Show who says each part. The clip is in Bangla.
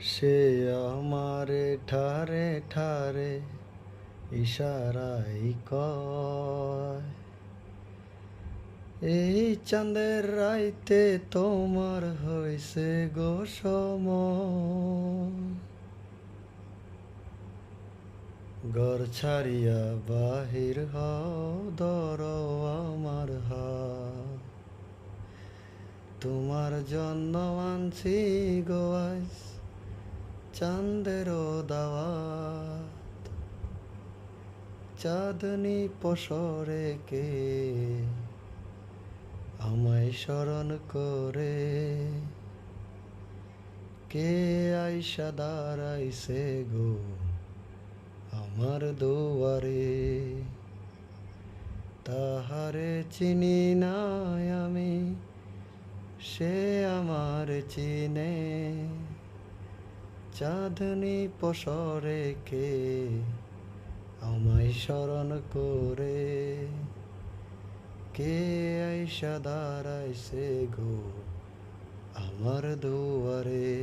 Speaker 1: সে আমারে ঠারে ঠারে ইশারাই কয়, এই চাঁদের রাইতে তোমার হইছে গো সময়। ঘর ছাড়িয়া বাহির হও, ধরো আমার হাত, তোমার জন্য আনছি গো আজ চাঁদেরও দাওয়াত। চাঁদনি পসরে কে আমায় স্মরণ করে, কে আইসা দাঁড়াইছে গো আমার দুয়ারে। তাহারে চিনি নাই আমি, সে আমার চিনে, চাঁদনি পসরে কে আমায় স্মরণ করে, কে আইসা দাঁড়াইছে গো আমার দুয়ারে।